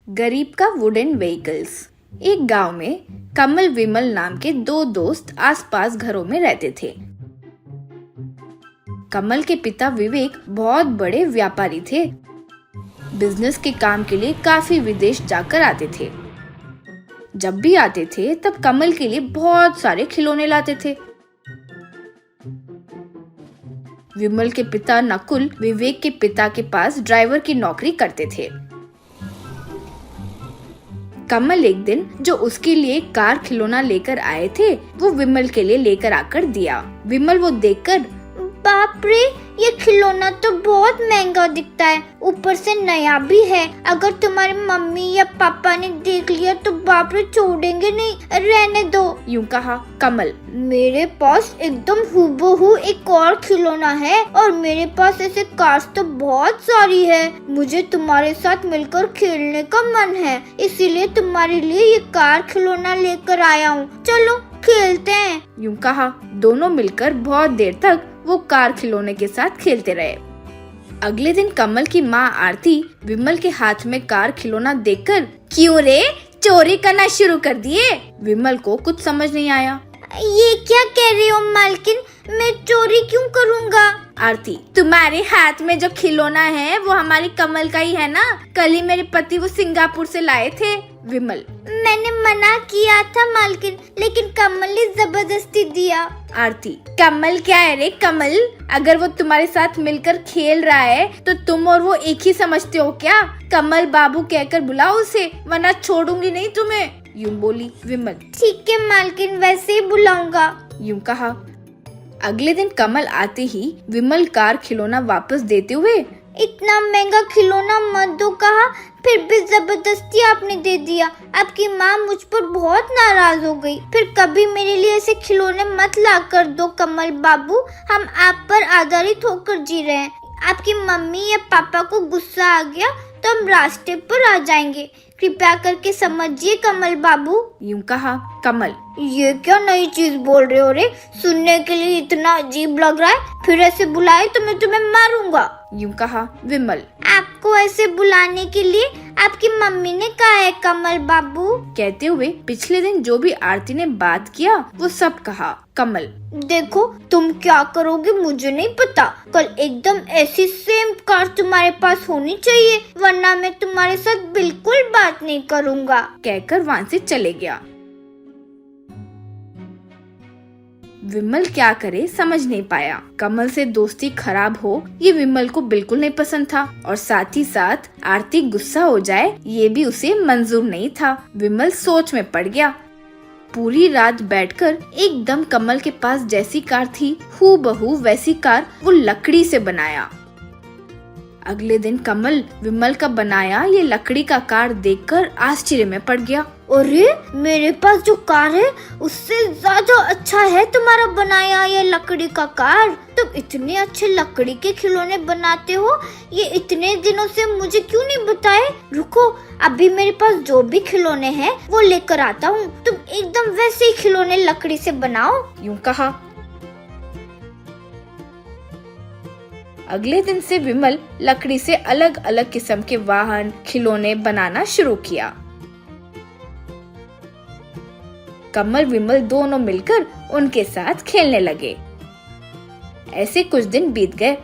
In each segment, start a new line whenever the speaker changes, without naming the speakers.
गरीब का wooden vehicles. एक गांव में कमल विमल नाम के दो दोस्त आसपास घरों में रहते थे। कमल के पिता विवेक बहुत बड़े व्यापारी थे। बिजनेस के काम के लिए काफी विदेश जाकर आते थे। जब भी आते थे तब कमल के लिए बहुत सारे खिलौने लाते थे। विमल के पिता नकुल विवेक के पिता के पास ड्राइवर की नौकरी करते थे। कमल एक दिन जो उसके लिए कार खिलौना लेकर आए थे वो विमल के लिए लेकर आकर दिया। विमल वो देखकर,
बाप रे, ये खिलौना तो बहुत महंगा दिखता है, ऊपर से नया भी है। अगर तुम्हारी मम्मी या पापा ने देख लिया तो बाप रे छोड़ेंगे नहीं, रहने दो।
यूं कहा कमल।
मेरे पास एकदम हूबहू एक और खिलौना है और मेरे पास ऐसे कार्स तो बहुत सारी है। मुझे तुम्हारे साथ मिलकर खेलने का मन है, इसीलिए तुम्हारे लिए ये कार खिलौना लेकर आया हूँ। चलो खेलते हैं।
यूं कहा दोनों मिलकर बहुत देर तक वो कार खिलौने के साथ खेलते रहे। अगले दिन कमल की माँ आरती विमल के हाथ में कार खिलौना देखकर, क्यों रे, चोरी करना शुरू कर दिए? विमल को कुछ समझ नहीं आया।
ये क्या कह रही हो मालकिन, मैं चोरी क्यों करूँगा?
आरती, तुम्हारे हाथ में जो खिलौना है वो हमारी कमल का ही है ना? कल ही मेरे पति वो सिंगापुर से लाए थे। विमल,
मैंने मना किया था मालकिन, लेकिन कमल ने जबरदस्ती दिया।
आरती, कमल क्या है रे कमल? अगर वो तुम्हारे साथ मिलकर खेल रहा है तो तुम और वो एक ही समझते हो क्या? कमल बाबू कहकर बुलाओ उसे, वरना छोड़ूंगी नहीं तुम्हें। यूं बोली विमल।
ठीक है मालकिन, वैसे ही बुलाऊंगा।
यूं कहा। अगले दिन कमल आते ही विमल कार खिलौना वापस देते हुए,
इतना महंगा खिलौना मत दो कहा, फिर भी जबरदस्ती आपने दे दिया। आपकी माँ मुझ पर बहुत नाराज हो गई। फिर कभी मेरे लिए ऐसे खिलौने मत ला कर दो कमल बाबू, हम आप पर आधारित होकर जी रहे हैं। आपकी मम्मी या पापा को गुस्सा आ गया तो हम रास्ते पर आ जाएंगे, कृपया करके समझिए कमल बाबू।
यूं कहा कमल।
ये क्या नई चीज बोल रहे हो रे, सुनने के लिए इतना अजीब लग रहा है। फिर ऐसे बुलाए तो मैं तुम्हें मारूंगा।
यूं कहा विमल।
आपको ऐसे बुलाने के लिए आपकी मम्मी ने कहा है कमल बाबू।
कहते हुए पिछले दिन जो भी आरती ने बात किया वो सब कहा। कमल,
देखो तुम क्या करोगे मुझे नहीं पता, कल एकदम ऐसी सेम कार तुम्हारे पास होनी चाहिए, वरना मैं तुम्हारे साथ बिल्कुल बात नहीं करूँगा।
कहकर वहाँ से चले गया। विमल क्या करे समझ नहीं पाया। कमल से दोस्ती खराब हो ये विमल को बिल्कुल नहीं पसंद था, और साथ ही साथ आरती गुस्सा हो जाए ये भी उसे मंजूर नहीं था। विमल सोच में पड़ गया। पूरी रात बैठकर एकदम कमल के पास जैसी कार थी हूबहू वैसी कार वो लकड़ी से बनाया। अगले दिन कमल विमल का बनाया ये लकड़ी का कार देखकर आश्चर्य में पड़ गया।
अरे मेरे पास जो कार है उससे ज्यादा अच्छा है तुम्हारा बनाया ये लकड़ी का कार। तुम इतने अच्छे लकड़ी के खिलौने बनाते हो, ये इतने दिनों से मुझे क्यों नहीं बताए? रुको, अभी मेरे पास जो भी खिलौने हैं वो लेकर आता हूँ, तुम एकदम वैसे ही खिलौने लकड़ी से बनाओ।
यूं कहा। अगले दिन से विमल लकड़ी से अलग अलग किस्म के वाहन खिलौने बनाना शुरू किया। कमल विमल दोनों मिलकर उनके साथ खेलने लगे। ऐसे कुछ दिन बीत गए।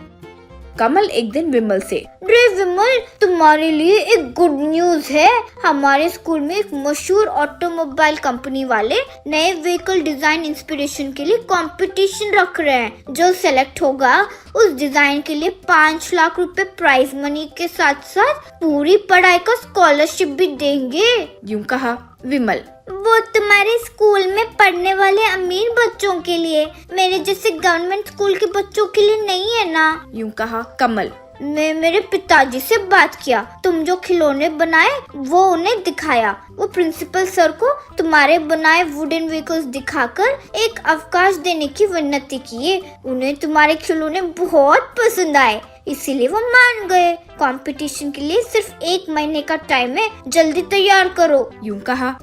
कमल एक दिन विमल से,
रे विमल, तुम्हारे लिए एक गुड न्यूज है। हमारे स्कूल में एक मशहूर ऑटोमोबाइल कंपनी वाले नए व्हीकल डिजाइन इंस्पिरेशन के लिए कंपटीशन रख रहे हैं। जो सेलेक्ट होगा उस डिजाइन के लिए 5 लाख रुपए प्राइज मनी के साथ साथ पूरी पढ़ाई का स्कॉलरशिप भी देंगे।
यूं कहा विमल।
वो तुम्हारे स्कूल में पढ़ने वाले अमीर बच्चों के लिए, मेरे जैसे गवर्नमेंट स्कूल के बच्चों के लिए नहीं है ना।
यूं कहा कमल।
मैं मेरे पिताजी से बात किया, तुम जो खिलौने बनाए वो उन्हें दिखाया। वो प्रिंसिपल सर को तुम्हारे बनाए वुडन व्हीकल्स दिखाकर एक अवकाश देने की विनती किए। उन्हें तुम्हारे खिलौने बहुत पसंद आए, इसीलिए वो मान गए। कंपटीशन के लिए सिर्फ 1 महीने का टाइम है, जल्दी तैयार करो।
यूं कहा।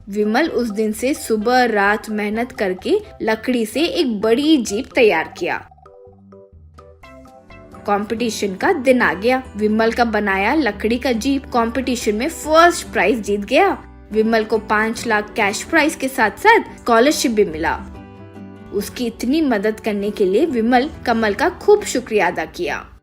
विमल उस दिन से सुबह रात मेहनत करके लकड़ी से एक बड़ी जीप तैयार किया। कंपटीशन का दिन आ गया। विमल का बनाया लकड़ी का जीप कंपटीशन में फर्स्ट प्राइज जीत गया। विमल को 5 लाख कैश प्राइज के साथ साथ स्कॉलरशिप भी मिला। उसकी इतनी मदद करने के लिए विमल कमल का खूब शुक्रिया अदा किया।